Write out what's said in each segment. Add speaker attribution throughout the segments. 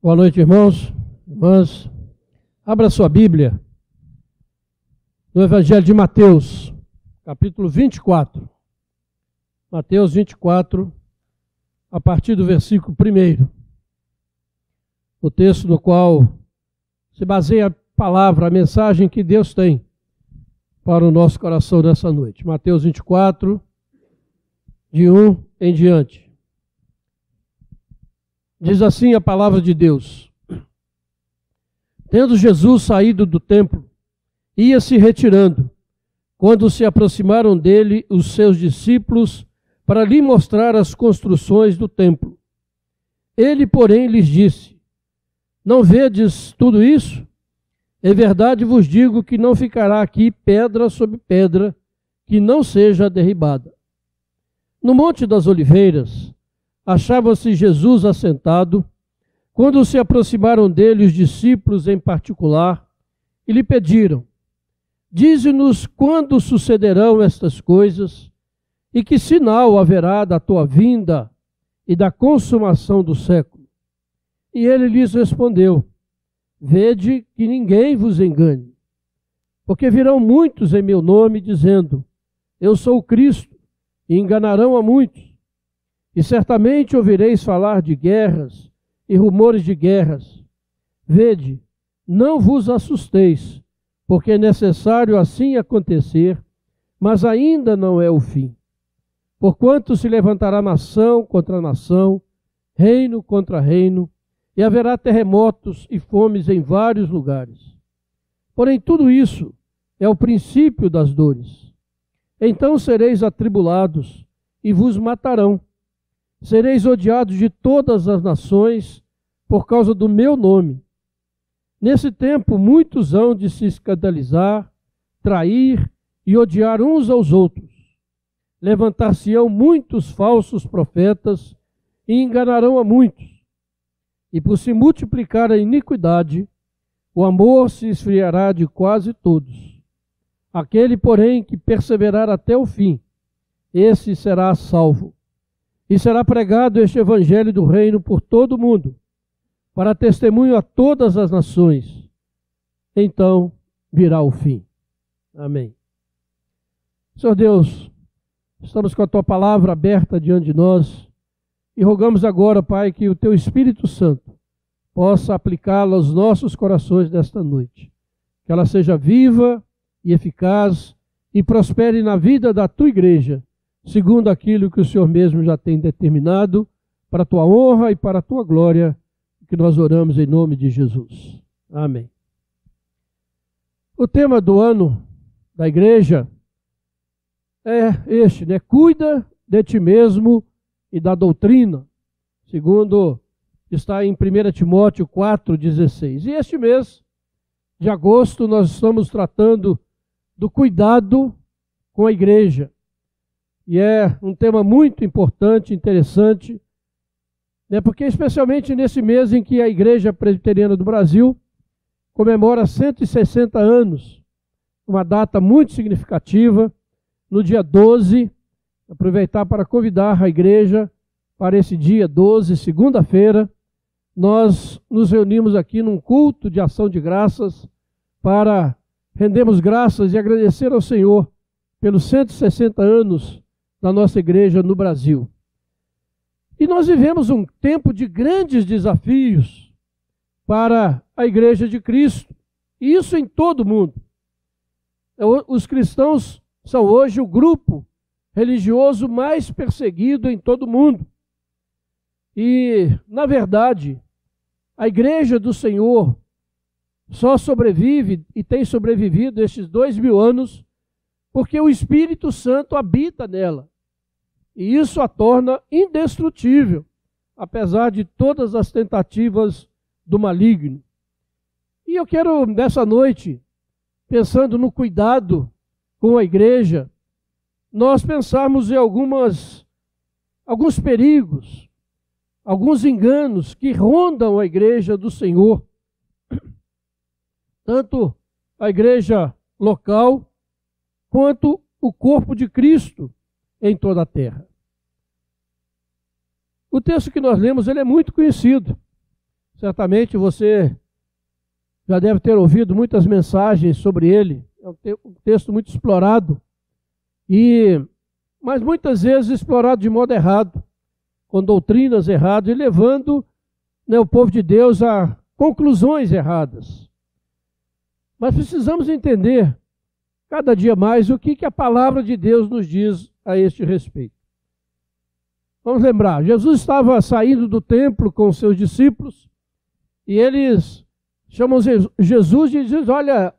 Speaker 1: Boa noite, irmãos, irmãs. Abra sua Bíblia no Evangelho de Mateus, capítulo 24. Mateus 24, a partir do versículo 1. O texto no qual se baseia a palavra, a mensagem que Deus tem para o nosso coração nessa noite. Mateus 24, de 1 em diante. Diz assim a palavra de Deus: Tendo Jesus saído do templo, ia se retirando, quando se aproximaram dele os seus discípulos para lhe mostrar as construções do templo. Ele, porém, lhes disse: Não vedes tudo isso? Em verdade vos digo que não ficará aqui pedra sobre pedra que não seja derribada. No Monte das Oliveiras achava-se Jesus assentado, quando se aproximaram dele os discípulos em particular e lhe pediram: Dize-nos quando sucederão estas coisas e que sinal haverá da tua vinda e da consumação do século. E ele lhes respondeu: Vede que ninguém vos engane, porque virão muitos em meu nome dizendo: Eu sou o Cristo, e enganarão a muitos. E certamente ouvireis falar de guerras e rumores de guerras. Vede, não vos assusteis, porque é necessário assim acontecer, mas ainda não é o fim. Porquanto se levantará nação contra nação, reino contra reino, e haverá terremotos e fomes em vários lugares. Porém, tudo isso é o princípio das dores. Então sereis atribulados e vos matarão. Sereis odiados de todas as nações por causa do meu nome. Nesse tempo, muitos hão de se escandalizar, trair e odiar uns aos outros. Levantar-se-ão muitos falsos profetas e enganarão a muitos. E por se multiplicar a iniquidade, o amor se esfriará de quase todos. Aquele, porém, que perseverar até o fim, esse será salvo. E será pregado este evangelho do reino por todo o mundo, para testemunho a todas as nações. Então virá o fim. Amém. Senhor Deus, estamos com a tua palavra aberta diante de nós e rogamos agora, Pai, que o teu Espírito Santo possa aplicá-la aos nossos corações nesta noite. Que ela seja viva e eficaz e prospere na vida da tua igreja, segundo aquilo que o Senhor mesmo já tem determinado, para a tua honra e para a tua glória, que nós oramos em nome de Jesus. Amém. O tema do ano da igreja é este, né? Cuida de ti mesmo e da doutrina, segundo está em 1 Timóteo 4,16. E este mês de agosto nós estamos tratando do cuidado com a igreja. E é um tema muito importante, interessante, né? Porque especialmente nesse mês em que a Igreja Presbiteriana do Brasil comemora 160 anos, uma data muito significativa, no dia 12, aproveitar para convidar a igreja para esse dia 12, segunda-feira, nós nos reunimos aqui num culto de ação de graças para rendermos graças e agradecer ao Senhor pelos 160 anos da nossa igreja no Brasil. E nós vivemos um tempo de grandes desafios para a igreja de Cristo, e isso em todo o mundo. Os cristãos são hoje o grupo religioso mais perseguido em todo o mundo. E, na verdade, a igreja do Senhor só sobrevive e tem sobrevivido estes 2000 anos porque o Espírito Santo habita nela. E isso a torna indestrutível, apesar de todas as tentativas do maligno. E eu quero, nessa noite, pensando no cuidado com a igreja, nós pensarmos em alguns perigos, alguns enganos que rondam a igreja do Senhor, tanto a igreja local, quanto o corpo de Cristo em toda a terra. O texto que nós lemos, ele é muito conhecido. Certamente você já deve ter ouvido muitas mensagens sobre ele. É um texto muito explorado, mas muitas vezes explorado de modo errado, com doutrinas erradas e levando, né, o povo de Deus a conclusões erradas. Mas precisamos entender cada dia mais o que a palavra de Deus nos diz a este respeito. Vamos lembrar, Jesus estava saindo do templo com os seus discípulos e eles chamam Jesus e dizem: olha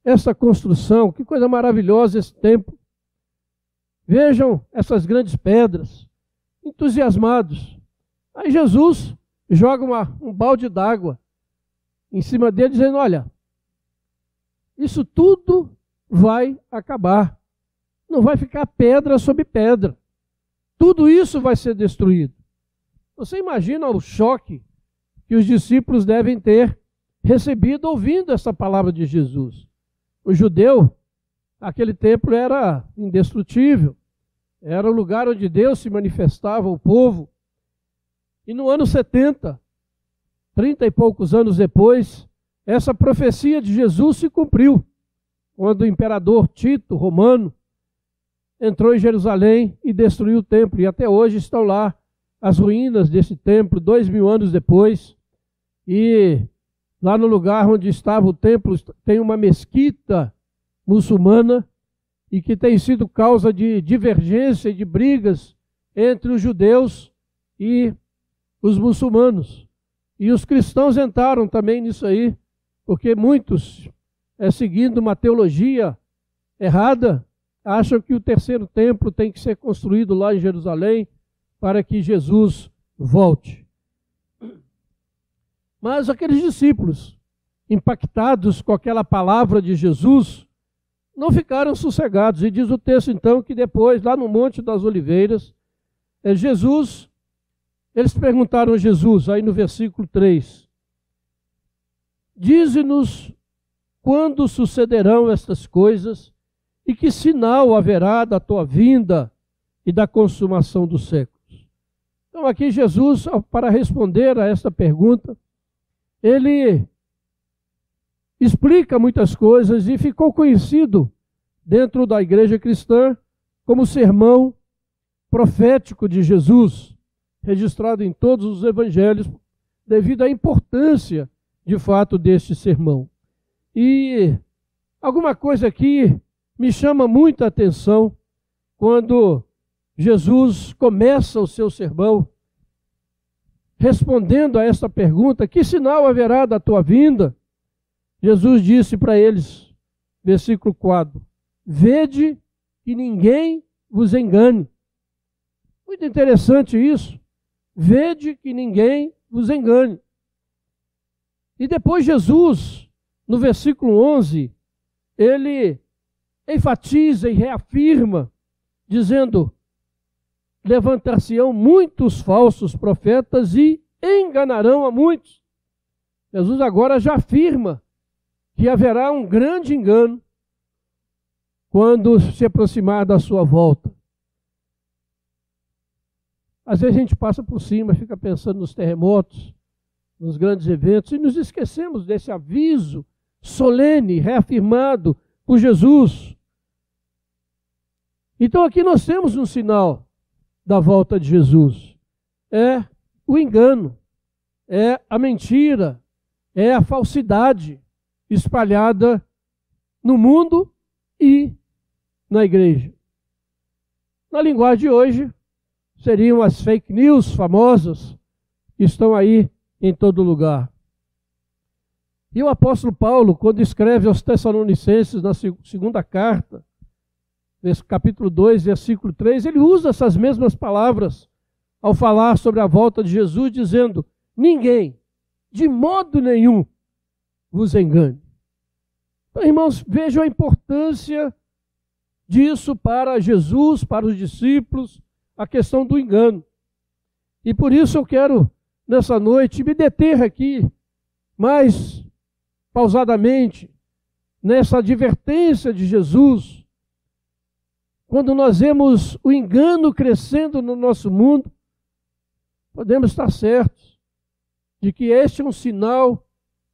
Speaker 1: essa construção, que coisa maravilhosa esse templo. Vejam essas grandes pedras, entusiasmados. Aí Jesus joga um balde d'água em cima dele, dizendo: olha, isso tudo vai acabar. Não vai ficar pedra sobre pedra. Tudo isso vai ser destruído. Você imagina o choque que os discípulos devem ter recebido ouvindo essa palavra de Jesus. O judeu, aquele templo era indestrutível. Era o lugar onde Deus se manifestava ao povo. E no ano 70, 30 e poucos anos depois, essa profecia de Jesus se cumpriu, quando o imperador Tito, romano, entrou em Jerusalém e destruiu o templo. E até hoje estão lá as ruínas desse templo, 2000 anos depois. E lá no lugar onde estava o templo tem uma mesquita muçulmana, e que tem sido causa de divergência e de brigas entre os judeus e os muçulmanos. E os cristãos entraram também nisso aí, porque muitos, seguindo uma teologia errada, acham que o terceiro templo tem que ser construído lá em Jerusalém para que Jesus volte. Mas aqueles discípulos, impactados com aquela palavra de Jesus, não ficaram sossegados. E diz o texto então que depois, lá no Monte das Oliveiras, eles perguntaram a Jesus, aí no versículo 3, dize-nos quando sucederão estas coisas e que sinal haverá da tua vinda e da consumação dos séculos. Então aqui Jesus, para responder a esta pergunta, ele explica muitas coisas e ficou conhecido dentro da igreja cristã como o sermão profético de Jesus, registrado em todos os evangelhos, devido à importância, de fato, deste sermão. E alguma coisa aqui me chama muita atenção quando Jesus começa o seu sermão respondendo a esta pergunta: que sinal haverá da tua vinda? Jesus disse para eles, versículo 4, vede que ninguém vos engane. Muito interessante isso. Vede que ninguém vos engane. E depois Jesus, no versículo 11, ele enfatiza e reafirma, dizendo: levantar-se-ão muitos falsos profetas e enganarão a muitos. Jesus agora já afirma que haverá um grande engano quando se aproximar da sua volta. Às vezes a gente passa por cima, fica pensando nos terremotos, nos grandes eventos, e nos esquecemos desse aviso solene, reafirmado por Jesus. Então aqui nós temos um sinal da volta de Jesus. É o engano, é a mentira, é a falsidade espalhada no mundo e na igreja. Na linguagem de hoje, seriam as fake news famosas que estão aí em todo lugar. E o apóstolo Paulo, quando escreve aos Tessalonicenses na segunda carta, capítulo 2, versículo 3, ele usa essas mesmas palavras ao falar sobre a volta de Jesus, dizendo: ninguém, de modo nenhum, vos engane. Então, irmãos, vejam a importância disso para Jesus, para os discípulos, a questão do engano. E por isso eu quero, nessa noite, me deter aqui mais pausadamente nessa advertência de Jesus. Quando nós vemos o engano crescendo no nosso mundo, podemos estar certos de que este é um sinal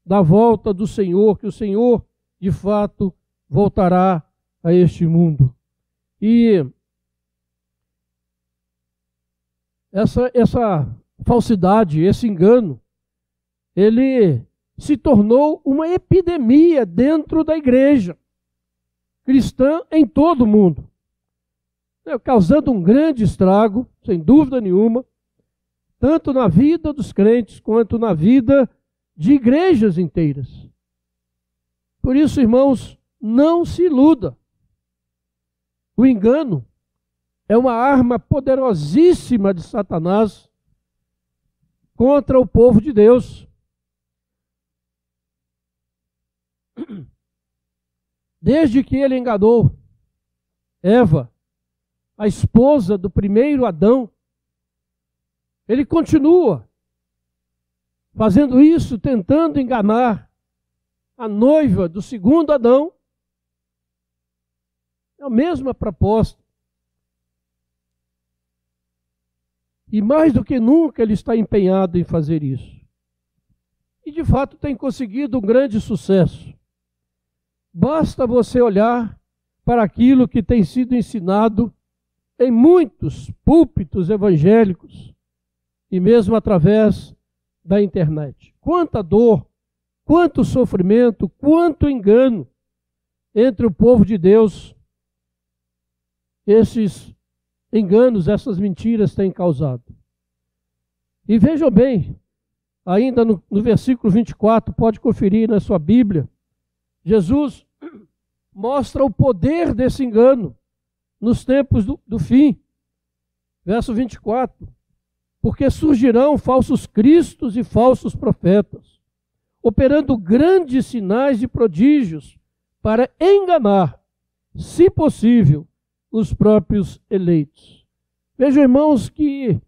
Speaker 1: da volta do Senhor, que o Senhor, de fato, voltará a este mundo. E essa falsidade, esse engano, ele se tornou uma epidemia dentro da igreja cristã em todo o mundo, causando um grande estrago, sem dúvida nenhuma, tanto na vida dos crentes quanto na vida de igrejas inteiras. Por isso, irmãos, não se iluda. O engano é uma arma poderosíssima de Satanás contra o povo de Deus. Desde que ele enganou Eva, a esposa do primeiro Adão, ele continua fazendo isso, tentando enganar a noiva do segundo Adão. É a mesma proposta. E mais do que nunca ele está empenhado em fazer isso. E de fato tem conseguido um grande sucesso. Basta você olhar para aquilo que tem sido ensinado em muitos púlpitos evangélicos e mesmo através da internet. Quanta dor, quanto sofrimento, quanto engano entre o povo de Deus esses enganos, essas mentiras têm causado. E vejam bem, ainda no versículo 24, pode conferir na sua Bíblia, Jesus mostra o poder desse engano nos tempos do fim. Verso 24. Porque surgirão falsos cristos e falsos profetas, operando grandes sinais e prodígios para enganar, se possível, os próprios eleitos. Vejam, irmãos, que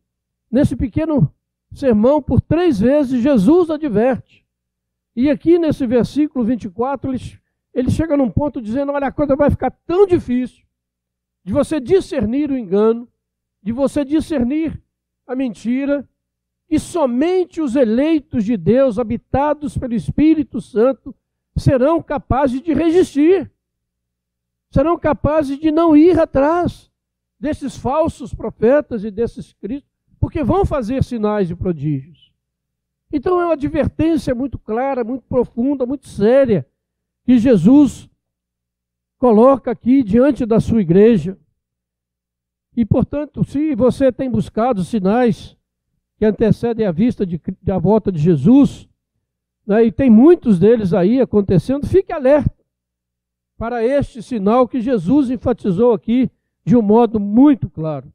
Speaker 1: nesse pequeno sermão, por 3 vezes, Jesus adverte. E aqui nesse versículo 24, ele chega num ponto dizendo, olha, a coisa vai ficar tão difícil de você discernir o engano, de você discernir a mentira, e somente os eleitos de Deus, habitados pelo Espírito Santo, serão capazes de resistir. Serão capazes de não ir atrás desses falsos profetas e desses cristos, porque vão fazer sinais e prodígios. Então é uma advertência muito clara, muito profunda, muito séria, que Jesus coloca aqui diante da sua igreja. E, portanto, se você tem buscado sinais que antecedem a vista da volta de Jesus, né, e tem muitos deles aí acontecendo, fique alerta para este sinal que Jesus enfatizou aqui de um modo muito claro.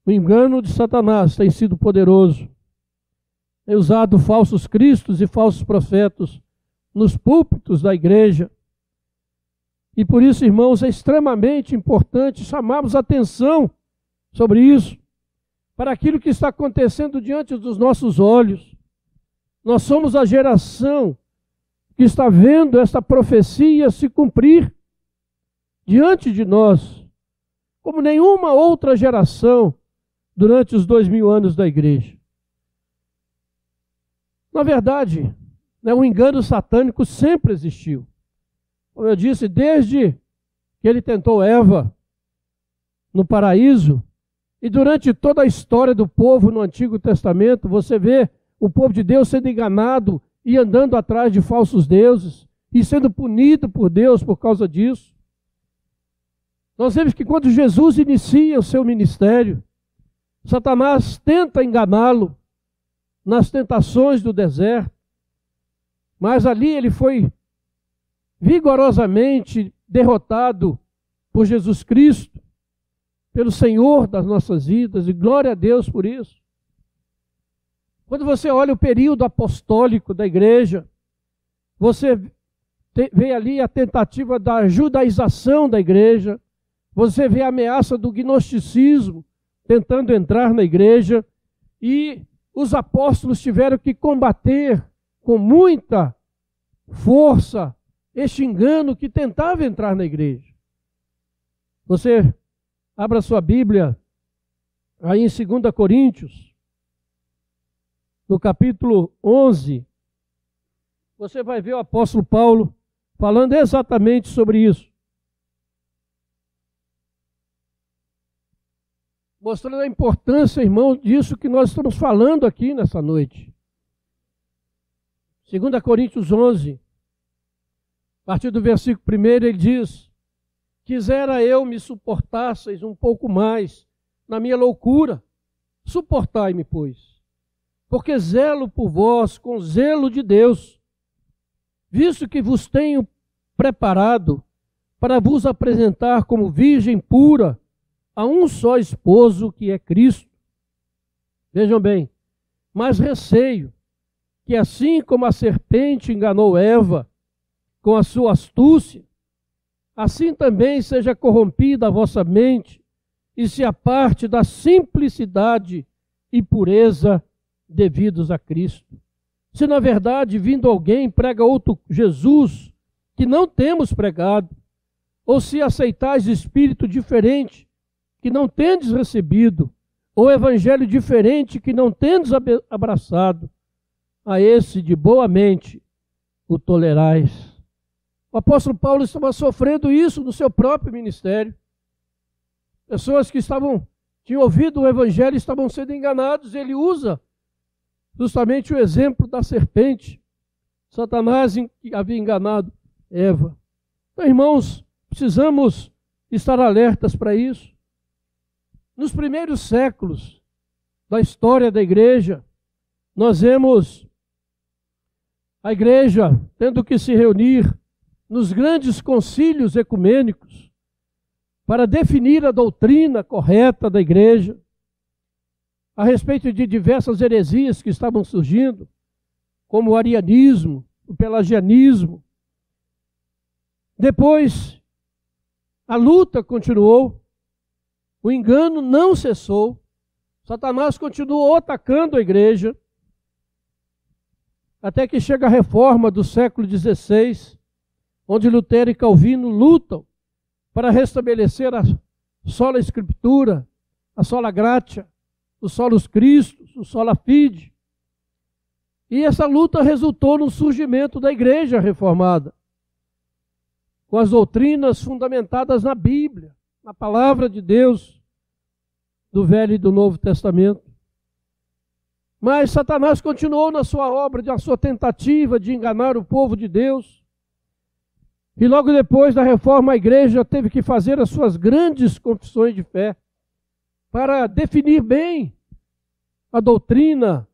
Speaker 1: O engano de Satanás tem sido poderoso. Tem usado falsos cristos e falsos profetas nos púlpitos da igreja. E por isso, irmãos, é extremamente importante chamarmos atenção sobre isso, para aquilo que está acontecendo diante dos nossos olhos. Nós somos a geração que está vendo essa profecia se cumprir diante de nós, como nenhuma outra geração durante os 2000 anos da igreja. Na verdade, o engano satânico sempre existiu. Como eu disse, desde que ele tentou Eva no paraíso, e durante toda a história do povo no Antigo Testamento, você vê o povo de Deus sendo enganado e andando atrás de falsos deuses, e sendo punido por Deus por causa disso. Nós vemos que quando Jesus inicia o seu ministério, Satanás tenta enganá-lo nas tentações do deserto, mas ali ele foi vigorosamente derrotado por Jesus Cristo, pelo Senhor das nossas vidas, e glória a Deus por isso. Quando você olha o período apostólico da igreja, você vê ali a tentativa da judaização da igreja, você vê a ameaça do gnosticismo tentando entrar na igreja, e os apóstolos tiveram que combater com muita força este engano que tentava entrar na igreja. Você abra sua Bíblia aí em 2 Coríntios, no capítulo 11, você vai ver o apóstolo Paulo falando exatamente sobre isso. Mostrando a importância, irmão, disso que nós estamos falando aqui nessa noite. 2 Coríntios 11, a partir do versículo 1, ele diz: quisera eu me suportasseis um pouco mais na minha loucura, suportai-me, pois, porque zelo por vós com zelo de Deus, visto que vos tenho preparado para vos apresentar como virgem pura a um só esposo, que é Cristo. Vejam bem, mas receio que assim como a serpente enganou Eva com a sua astúcia, assim também seja corrompida a vossa mente e se aparte da simplicidade e pureza devidos a Cristo. Se na verdade, vindo alguém, prega outro Jesus que não temos pregado, ou se aceitais espírito diferente que não tendes recebido, ou evangelho diferente que não tendes abraçado, a esse de boa mente o tolerais. O apóstolo Paulo estava sofrendo isso no seu próprio ministério. Pessoas que tinham ouvido o evangelho estavam sendo enganados. Ele usa justamente o exemplo da serpente. Satanás havia enganado Eva. Então, irmãos, precisamos estar alertas para isso. Nos primeiros séculos da história da igreja, nós vemos a igreja tendo que se reunir nos grandes concílios ecumênicos para definir a doutrina correta da igreja a respeito de diversas heresias que estavam surgindo, como o arianismo, o pelagianismo. Depois, a luta continuou, o engano não cessou, Satanás continuou atacando a igreja, até que chega a reforma do século XVI, onde Lutero e Calvino lutam para restabelecer a sola Escritura, a sola gratia, o solus Christus, o sola fide. E essa luta resultou no surgimento da igreja reformada, com as doutrinas fundamentadas na Bíblia, na palavra de Deus, do Velho e do Novo Testamento. Mas Satanás continuou na sua obra, na sua tentativa de enganar o povo de Deus. E logo depois da reforma, a igreja teve que fazer as suas grandes confissões de fé para definir bem a doutrina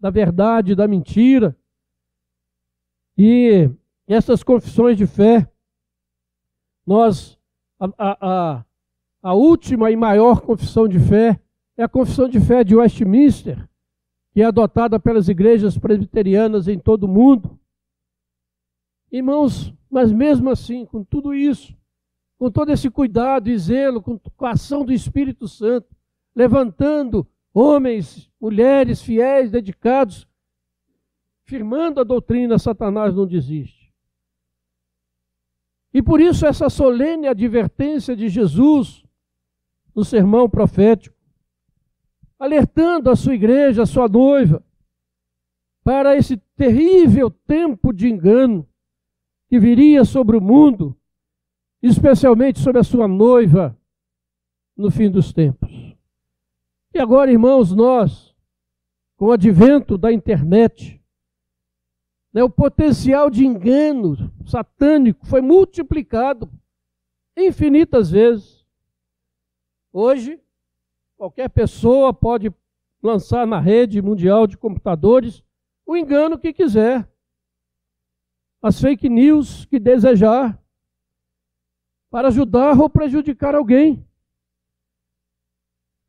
Speaker 1: da verdade e da mentira. E essas confissões de fé, a última e maior confissão de fé é a confissão de fé de Westminster, que é adotada pelas igrejas presbiterianas em todo o mundo. Irmãos, mas mesmo assim, com tudo isso, com todo esse cuidado e zelo, com a ação do Espírito Santo, levantando homens, mulheres fiéis, dedicados, firmando a doutrina, Satanás não desiste. E por isso essa solene advertência de Jesus no sermão profético, alertando a sua igreja, a sua noiva, para esse terrível tempo de engano que viria sobre o mundo, especialmente sobre a sua noiva, no fim dos tempos. E agora, irmãos, nós, com o advento da internet, o potencial de engano satânico foi multiplicado infinitas vezes. Hoje, qualquer pessoa pode lançar na rede mundial de computadores o engano que quiser, as fake news que desejar, para ajudar ou prejudicar alguém.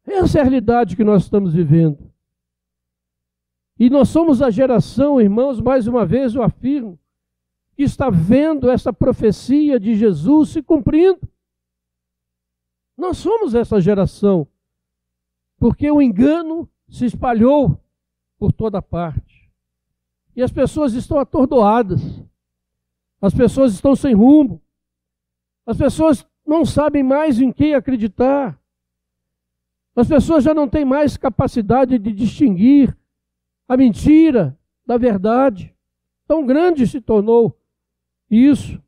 Speaker 1: Essa é a realidade que nós estamos vivendo. E nós somos a geração, irmãos, mais uma vez eu afirmo, que está vendo essa profecia de Jesus se cumprindo. Nós somos essa geração, porque o engano se espalhou por toda parte. E as pessoas estão atordoadas, as pessoas estão sem rumo, as pessoas não sabem mais em quem acreditar. As pessoas já não têm mais capacidade de distinguir a mentira da verdade. Tão grande se tornou isso.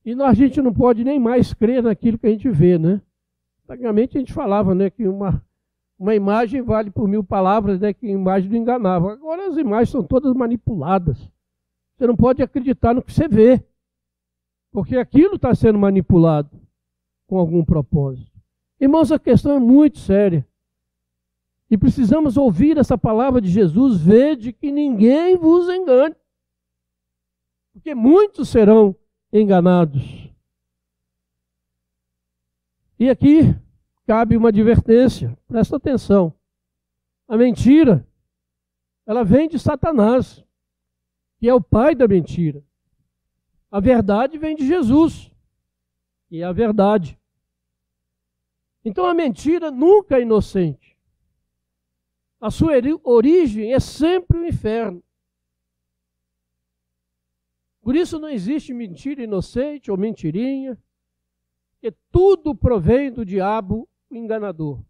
Speaker 1: E a gente não pode nem mais crer naquilo que a gente vê, né? Antigamente a gente falava, né, que uma imagem vale por 1000 palavras, né, que a imagem não enganava. Agora as imagens são todas manipuladas. Você não pode acreditar no que você vê, porque aquilo está sendo manipulado com algum propósito. Irmãos, a questão é muito séria. E precisamos ouvir essa palavra de Jesus: vede que ninguém vos engane, porque muitos serão enganados. E aqui cabe uma advertência, presta atenção. A mentira, ela vem de Satanás, que é o pai da mentira. A verdade vem de Jesus, e é a verdade. Então a mentira nunca é inocente. A sua origem é sempre o inferno. Por isso não existe mentira inocente ou mentirinha, porque tudo provém do diabo, o enganador.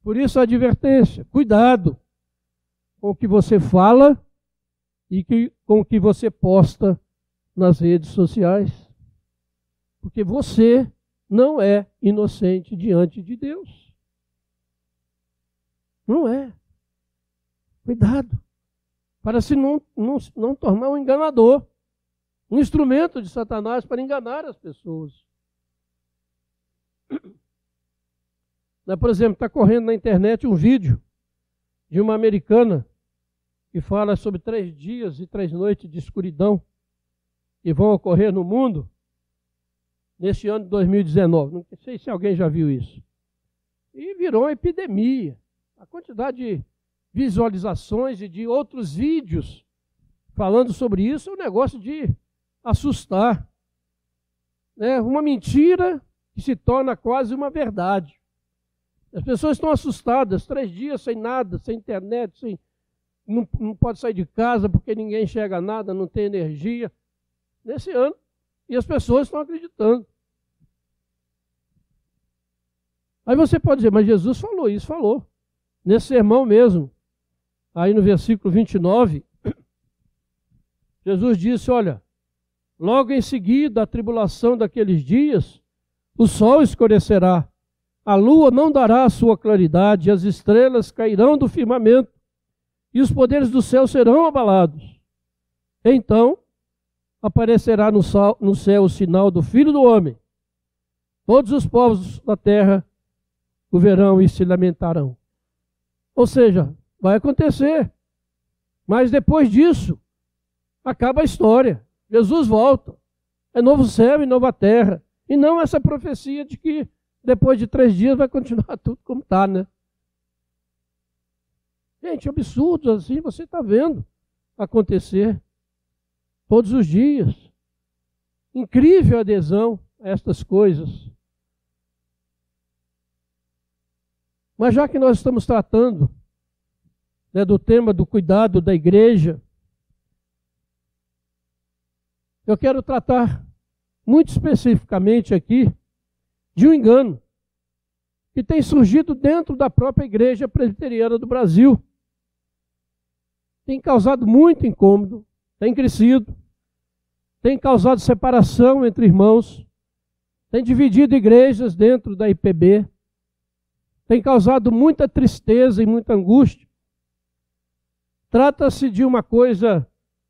Speaker 1: Por isso a advertência: cuidado com o que você fala e com o que você posta nas redes sociais, porque você não é inocente diante de Deus. Não é. Cuidado, para se não tornar um enganador, um instrumento de Satanás para enganar as pessoas. Por exemplo, está correndo na internet um vídeo de uma americana que fala sobre 3 dias e 3 noites de escuridão que vão ocorrer no mundo neste ano de 2019. Não sei se alguém já viu isso. E virou uma epidemia. A quantidade de visualizações e de outros vídeos falando sobre isso é um negócio de assustar. Uma mentira que se torna quase uma verdade. As pessoas estão assustadas, 3 dias sem nada, sem internet, não pode sair de casa porque ninguém enxerga nada, não tem energia. Nesse ano, e as pessoas estão acreditando. Aí você pode dizer: mas Jesus falou isso, falou. Nesse sermão mesmo, aí no versículo 29, Jesus disse: olha, logo em seguida a tribulação daqueles dias, o sol escurecerá, a lua não dará a sua claridade, as estrelas cairão do firmamento, e os poderes do céu serão abalados. Então aparecerá no céu o sinal do Filho do Homem. Todos os povos da terra o verão e se lamentarão. Ou seja, vai acontecer. Mas depois disso, acaba a história. Jesus volta. É novo céu e nova terra. E não essa profecia de que depois de 3 dias vai continuar tudo como está, né? Gente, absurdo assim, você está vendo acontecer todos os dias. Incrível a adesão a estas coisas. Mas já que nós estamos tratando do tema do cuidado da igreja, eu quero tratar muito especificamente aqui de um engano que tem surgido dentro da própria Igreja Presbiteriana do Brasil. Tem causado muito incômodo, tem crescido, tem causado separação entre irmãos, tem dividido igrejas dentro da IPB, tem causado muita tristeza e muita angústia. Trata-se de uma coisa,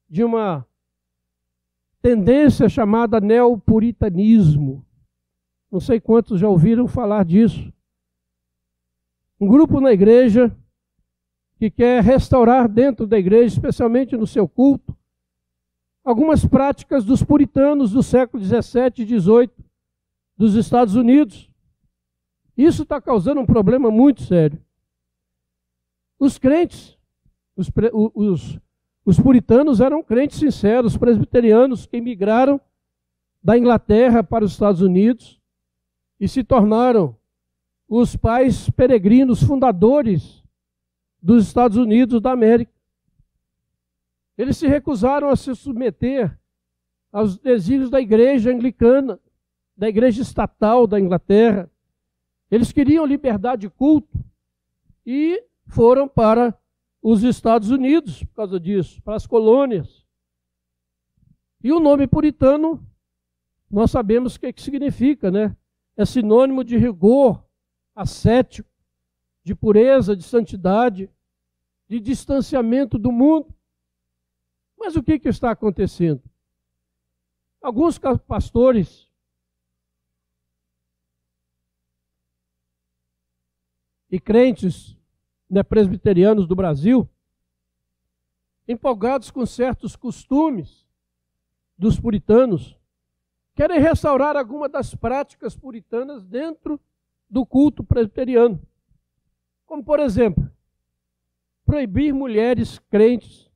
Speaker 1: de uma tendência chamada neopuritanismo. Não sei quantos já ouviram falar disso. Um grupo na igreja que quer restaurar dentro da igreja, especialmente no seu culto, algumas práticas dos puritanos do século 17 e 18 dos Estados Unidos. Isso está causando um problema muito sério. Os crentes, os puritanos eram crentes sinceros, presbiterianos que emigraram da Inglaterra para os Estados Unidos e se tornaram os pais peregrinos fundadores dos Estados Unidos da América. Eles se recusaram a se submeter aos desígnios da igreja anglicana, da igreja estatal da Inglaterra, Eles queriam liberdade de culto e foram para os Estados Unidos por causa disso, para as colônias. E o nome puritano, nós sabemos o que significa, né? É sinônimo de rigor ascético, de pureza, de santidade, de distanciamento do mundo. Mas o que está acontecendo? Alguns pastores e crentes, né, presbiterianos do Brasil, empolgados com certos costumes dos puritanos, querem restaurar alguma das práticas puritanas dentro do culto presbiteriano. Como, por exemplo, proibir mulheres crentes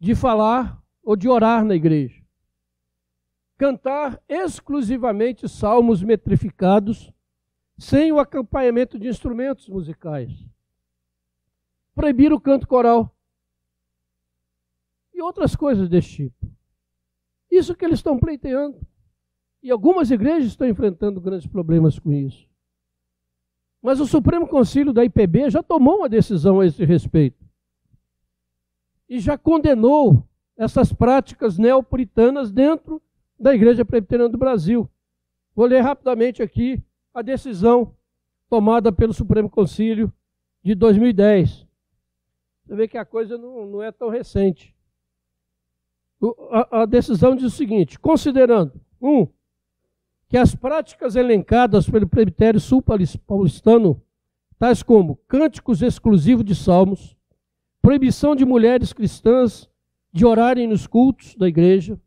Speaker 1: de falar ou de orar na igreja. Cantar exclusivamente salmos metrificados, sem o acompanhamento de instrumentos musicais. Proibir o canto coral. E outras coisas desse tipo. Isso que eles estão pleiteando. E algumas igrejas estão enfrentando grandes problemas com isso. Mas o Supremo Concílio da IPB já tomou uma decisão a esse respeito. E já condenou essas práticas neopuritanas dentro da Igreja Presbiteriana do Brasil. Vou ler rapidamente aqui a decisão tomada pelo Supremo Concílio de 2010. Você vê que a coisa não é tão recente. A decisão diz o seguinte: considerando, que as práticas elencadas pelo Presbitério Sul-Paulistano, tais como cânticos exclusivos de salmos, proibição de mulheres cristãs de orarem nos cultos da igreja,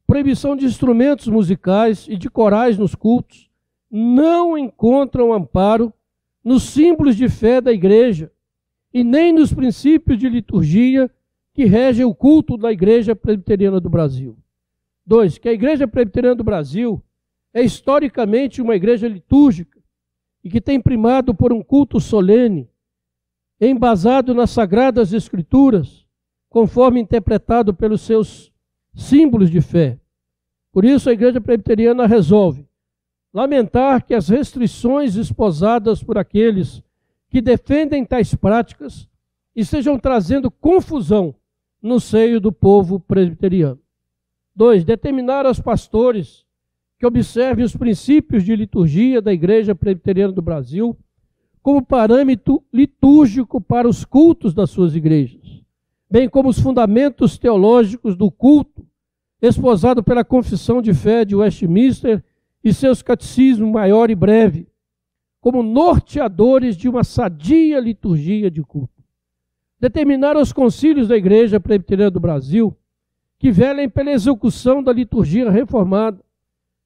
Speaker 1: proibição de instrumentos musicais e de corais nos cultos, não encontram amparo nos símbolos de fé da igreja e nem nos princípios de liturgia que regem o culto da Igreja Presbiteriana do Brasil. 2. Que a Igreja Presbiteriana do Brasil é historicamente uma igreja litúrgica e que tem primado por um culto solene, embasado nas Sagradas Escrituras, conforme interpretado pelos seus símbolos de fé. Por isso, a Igreja Presbiteriana resolve lamentar que as restrições esposadas por aqueles que defendem tais práticas estejam trazendo confusão no seio do povo presbiteriano. 2. Determinar aos pastores que observem os princípios de liturgia da Igreja Presbiteriana do Brasil como parâmetro litúrgico para os cultos das suas igrejas, bem como os fundamentos teológicos do culto, esposado pela Confissão de Fé de Westminster e seus catecismos maior e breve, como norteadores de uma sadia liturgia de culto. Determinar aos concílios da Igreja Presbiteriana do Brasil que velem pela execução da liturgia reformada,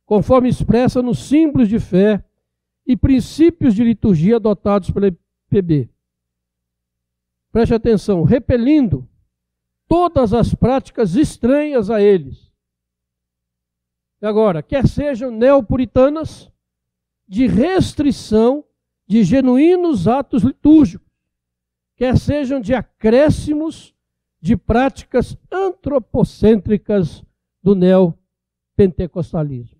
Speaker 1: conforme expressa nos símbolos de fé e princípios de liturgia adotados pela IPB. Preste atenção, repelindo todas as práticas estranhas a eles. E agora, quer sejam neopuritanas, de restrição de genuínos atos litúrgicos, quer sejam de acréscimos de práticas antropocêntricas do neopentecostalismo.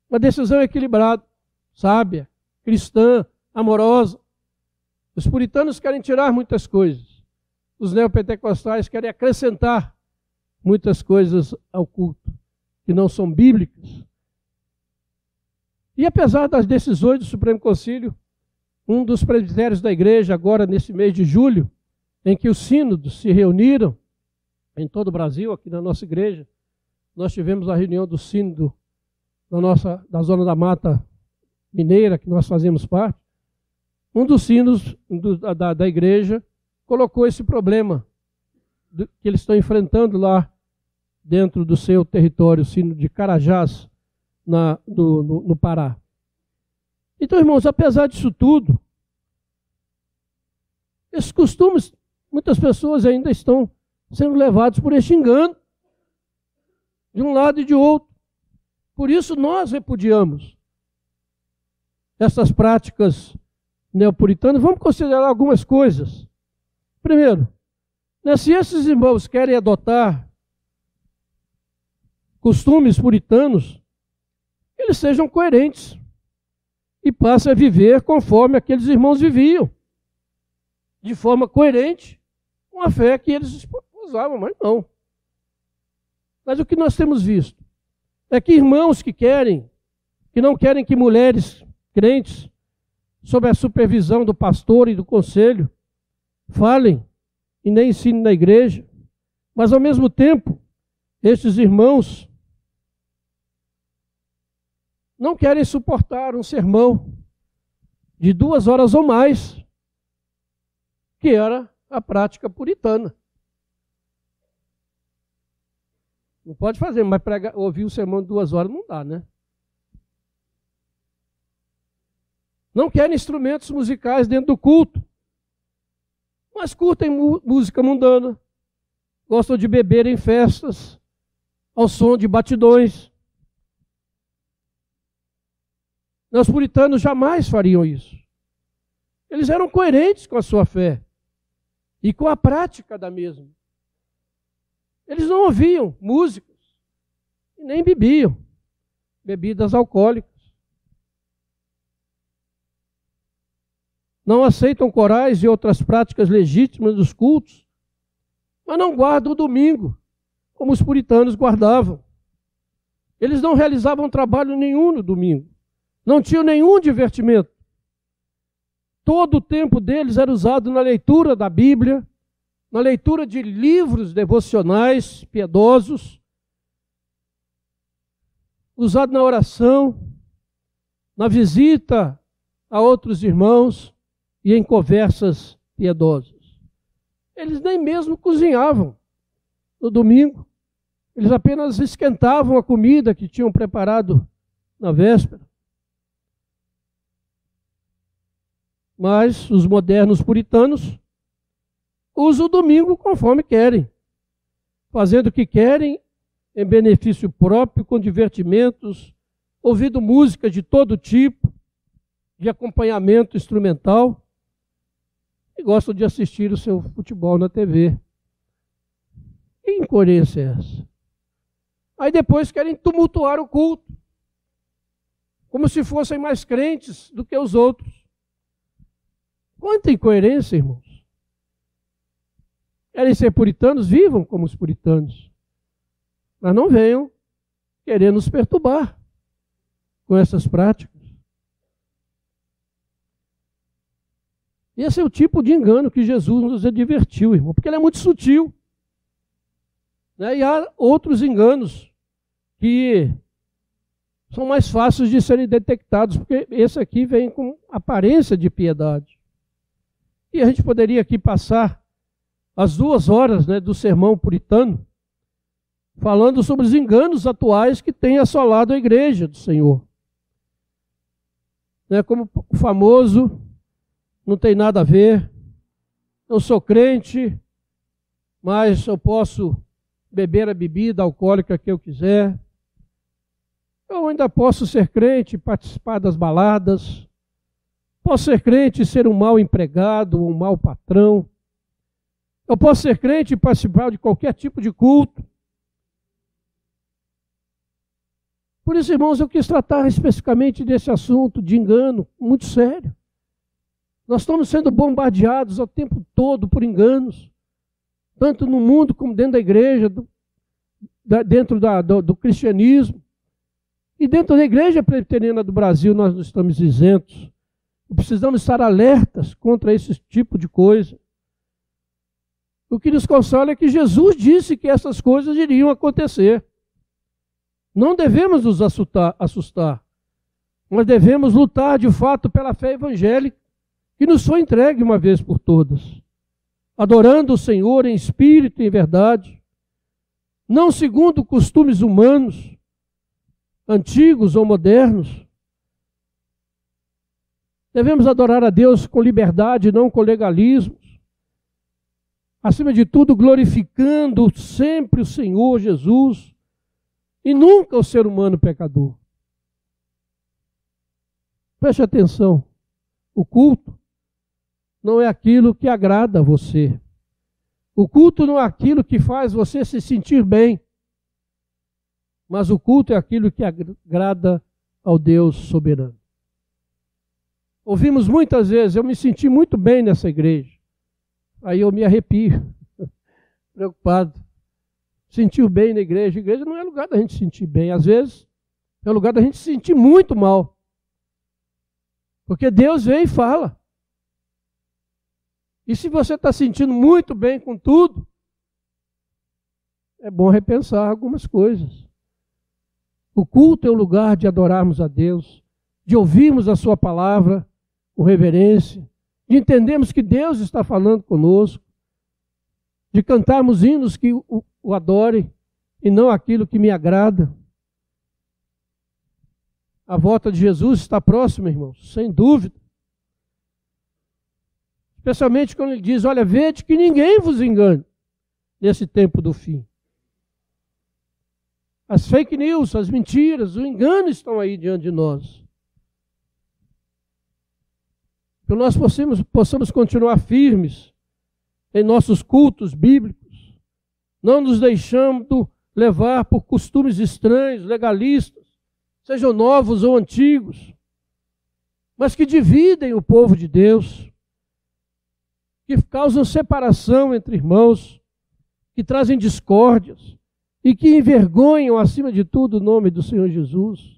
Speaker 1: Uma decisão equilibrada, sábia, cristã, amorosa. Os puritanos querem tirar muitas coisas. Os neopentecostais querem acrescentar muitas coisas ao culto, que não são bíblicas. E apesar das decisões do Supremo Concílio, um dos presbitérios da igreja, agora nesse mês de julho, em que os sínodos se reuniram em todo o Brasil, aqui na nossa igreja, nós tivemos a reunião do sínodo da Zona da Mata Mineira, que nós fazemos parte. Um dos sínodos da igreja colocou esse problema que eles estão enfrentando lá dentro do seu território, o sínodo de Carajás, no Pará. Então, irmãos, apesar disso tudo, esses costumes, muitas pessoas ainda estão sendo levados por este engano, de um lado e de outro. Por isso nós repudiamos essas práticas neopuritanas. Vamos considerar algumas coisas. Primeiro, se esses irmãos querem adotar costumes puritanos, eles sejam coerentes e passe a viver conforme aqueles irmãos viviam, de forma coerente com a fé que eles esposavam, mas não. Mas o que nós temos visto é que irmãos que não querem que mulheres crentes, sob a supervisão do pastor e do conselho, falem e nem ensinem na igreja, mas ao mesmo tempo, estes irmãos não querem suportar um sermão de 2 horas ou mais, que era a prática puritana. Não pode fazer, mas ouvir o sermão de 2 horas não dá, né? Não querem instrumentos musicais dentro do culto, mas curtem música mundana, gostam de beber em festas, ao som de batidões. Os puritanos jamais fariam isso. Eles eram coerentes com a sua fé e com a prática da mesma. Eles não ouviam músicas e nem bebiam bebidas alcoólicas. Não aceitam corais e outras práticas legítimas dos cultos, mas não guardam o domingo, como os puritanos guardavam. Eles não realizavam trabalho nenhum no domingo, não tinham nenhum divertimento. Todo o tempo deles era usado na leitura da Bíblia, na leitura de livros devocionais piedosos, usado na oração, na visita a outros irmãos e em conversas piedosas. Eles nem mesmo cozinhavam no domingo, eles apenas esquentavam a comida que tinham preparado na véspera. Mas os modernos puritanos usam o domingo conforme querem, fazendo o que querem em benefício próprio, com divertimentos, ouvindo música de todo tipo, de acompanhamento instrumental, e gostam de assistir o seu futebol na TV. Que incoerência é essa? Aí depois querem tumultuar o culto, como se fossem mais crentes do que os outros. Quanta incoerência, irmãos. Querem ser puritanos? Vivam como os puritanos. Mas não venham querer nos perturbar com essas práticas. Esse é o tipo de engano que Jesus nos advertiu, irmão, porque ele é muito sutil. Né? E há outros enganos que são mais fáceis de serem detectados, porque esse aqui vem com aparência de piedade. E a gente poderia aqui passar as 2 horas, né, do sermão puritano, falando sobre os enganos atuais que têm assolado a igreja do Senhor. Né, como o famoso, não tem nada a ver, eu sou crente, mas eu posso beber a bebida alcoólica que eu quiser. Eu ainda posso ser crente e participar das baladas. Posso ser crente e ser um mau empregado, um mau patrão. Eu posso ser crente e participar de qualquer tipo de culto. Por isso, irmãos, eu quis tratar especificamente desse assunto de engano, muito sério. Nós estamos sendo bombardeados o tempo todo por enganos, tanto no mundo como dentro da igreja, dentro do cristianismo. E dentro da igreja presbiteriana do Brasil nós não estamos isentos. Precisamos estar alertas contra esse tipo de coisa. O que nos consola é que Jesus disse que essas coisas iriam acontecer. Não devemos nos assustar, mas devemos lutar de fato pela fé evangélica, que nos foi entregue uma vez por todas, adorando o Senhor em espírito e em verdade, não segundo costumes humanos, antigos ou modernos. Devemos adorar a Deus com liberdade, não com legalismos. Acima de tudo, glorificando sempre o Senhor Jesus e nunca o ser humano pecador. Preste atenção, o culto não é aquilo que agrada a você. O culto não é aquilo que faz você se sentir bem. Mas o culto é aquilo que agrada ao Deus soberano. Ouvimos muitas vezes, eu me senti muito bem nessa igreja. Aí eu me arrepio, preocupado. Sentiu bem na igreja. A igreja não é lugar da gente se sentir bem. Às vezes, é lugar da gente se sentir muito mal. Porque Deus vem e fala. E se você está sentindo muito bem com tudo, é bom repensar algumas coisas. O culto é um lugar de adorarmos a Deus, de ouvirmos a sua palavra com reverência, de entendermos que Deus está falando conosco, de cantarmos hinos que o adorem e não aquilo que me agrada. A volta de Jesus está próxima, irmãos, sem dúvida. Especialmente quando ele diz, olha, vede que ninguém vos engane nesse tempo do fim. As fake news, as mentiras, o engano estão aí diante de nós. Que nós possamos continuar firmes em nossos cultos bíblicos, não nos deixando levar por costumes estranhos, legalistas, sejam novos ou antigos, mas que dividem o povo de Deus, que causam separação entre irmãos, que trazem discórdias e que envergonham, acima de tudo, o nome do Senhor Jesus.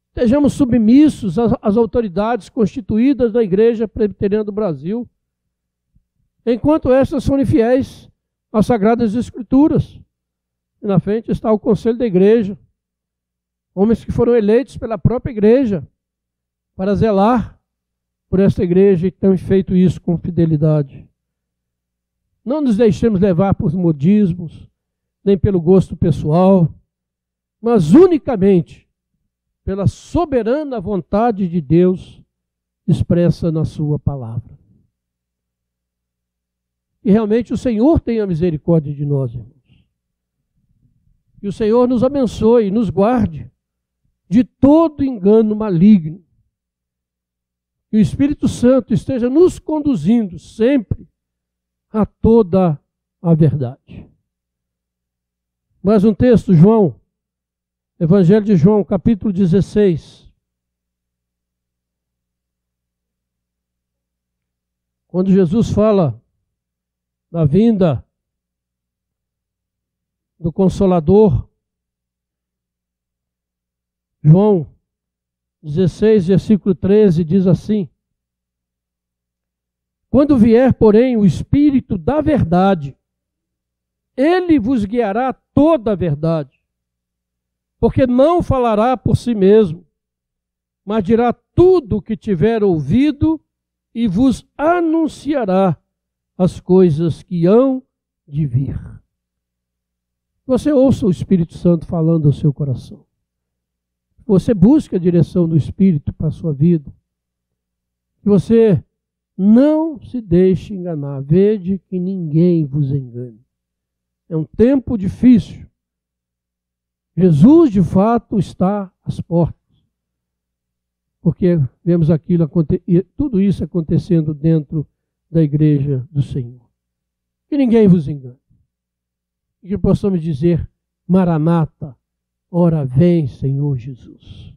Speaker 1: Estejamos submissos às autoridades constituídas da Igreja Presbiteriana do Brasil, enquanto estas forem fiéis às Sagradas Escrituras. E na frente está o Conselho da Igreja, homens que foram eleitos pela própria Igreja para zelar por esta Igreja e têm feito isso com fidelidade. Não nos deixemos levar por modismos, nem pelo gosto pessoal, mas unicamente pela soberana vontade de Deus expressa na sua palavra. E realmente o Senhor tenha misericórdia de nós, irmãos. E o Senhor nos abençoe e nos guarde de todo engano maligno. Que o Espírito Santo esteja nos conduzindo sempre a toda a verdade. Mais um texto, João, Evangelho de João, capítulo 16. Quando Jesus fala da vinda do Consolador, João 16, versículo 13, diz assim: quando vier, porém, o Espírito da verdade, ele vos guiará toda a verdade, porque não falará por si mesmo, mas dirá tudo o que tiver ouvido e vos anunciará as coisas que hão de vir. Você ouça o Espírito Santo falando ao seu coração. Você busca a direção do Espírito para a sua vida. Você não se deixe enganar. Vede que ninguém vos engane. É um tempo difícil. Jesus, de fato, está às portas. Porque vemos tudo isso acontecendo dentro da igreja do Senhor. Que ninguém vos engane. E que possamos dizer, Maranata, ora vem, Senhor Jesus.